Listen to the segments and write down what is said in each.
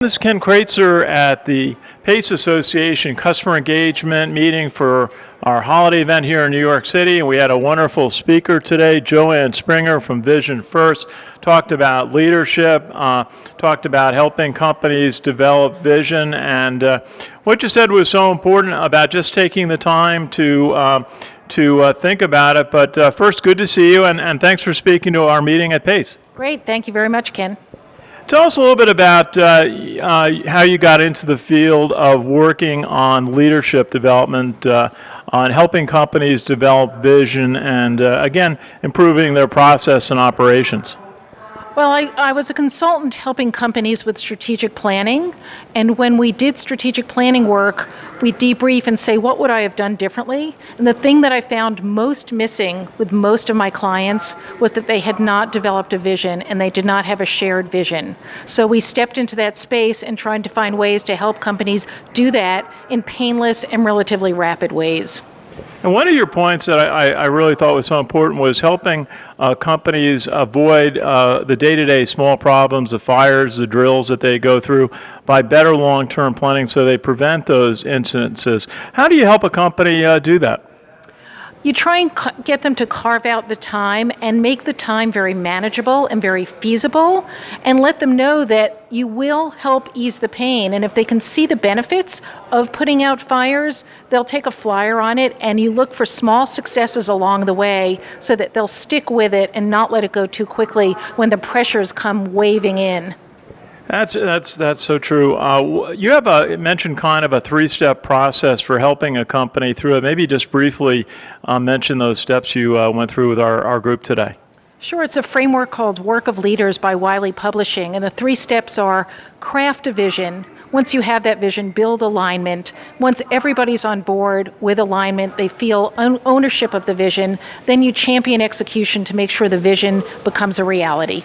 This is Ken Kraetzer at the PACE Association Customer Engagement meeting for our holiday event here in New York City. And we had a wonderful speaker today, Joanne Spigner from VisionFirst, talked about leadership, talked about helping companies develop vision, and what you said was so important about just taking the time to think about it. But first, good to see you, and thanks for speaking to our meeting at PACE. Great, thank you very much, Ken. Tell us a little bit about how you got into the field of working on leadership development, on helping companies develop vision, and again, improving their process and operations. Well, I was a consultant helping companies with strategic planning, and when we did strategic planning work, we debrief and say, what would I have done differently? And the thing that I found most missing with most of my clients was that they had not developed a vision and they did not have a shared vision. So we stepped into that space and tried to find ways to help companies do that in painless and relatively rapid ways. And one of your points that I really thought was so important was helping companies avoid the day-to-day small problems, the fires, the drills that they go through by better long-term planning so they prevent those incidences. How do you help a company do that? You try and get them to carve out the time and make the time very manageable and very feasible, and let them know that you will help ease the pain. And if they can see the benefits of putting out fires, they'll take a flyer on it, and you look for small successes along the way so that they'll stick with it and not let it go too quickly when the pressures come waving in. That's so true. You have mentioned kind of a three-step process for helping a company through it. Maybe just briefly mention those steps you went through with our group today. Sure, it's a framework called Work of Leaders by Wiley Publishing, and the three steps are craft a vision. Once you have that vision, build alignment. Once everybody's on board with alignment, they feel ownership of the vision, then you champion execution to make sure the vision becomes a reality.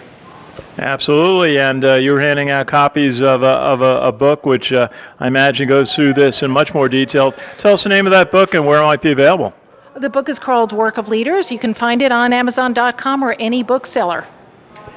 Absolutely, and you're handing out copies of a book which I imagine goes through this in much more detail. Tell us the name of that book and where it might be available. The book is called Work of Leaders. You can find it on Amazon.com or any bookseller.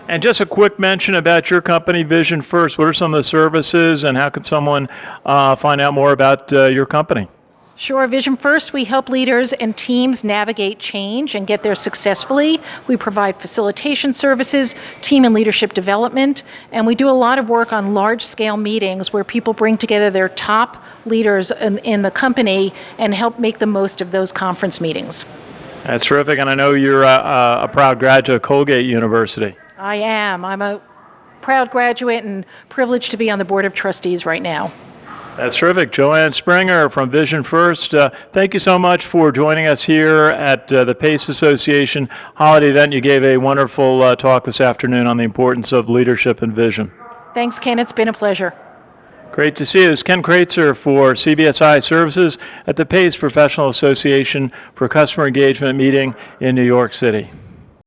And just a quick mention about your company, VisionFirst. What are some of the services, and how can someone find out more about your company? Sure. VisionFirst, we help leaders and teams navigate change and get there successfully. We provide facilitation services, team and leadership development, and we do a lot of work on large-scale meetings where people bring together their top leaders in the company and help make the most of those conference meetings. That's terrific, and I know you're a proud graduate of Colgate University. I am. I'm a proud graduate and privileged to be on the Board of Trustees right now. That's terrific. Joanne Spigner from VisionFirst. Thank you so much for joining us here at the PACE Association holiday event. You gave a wonderful talk this afternoon on the importance of leadership and vision. Thanks, Ken. It's been a pleasure. Great to see you. This is Ken Kraetzer for CBSI Services at the PACE Professional Association for Customer Engagement meeting in New York City.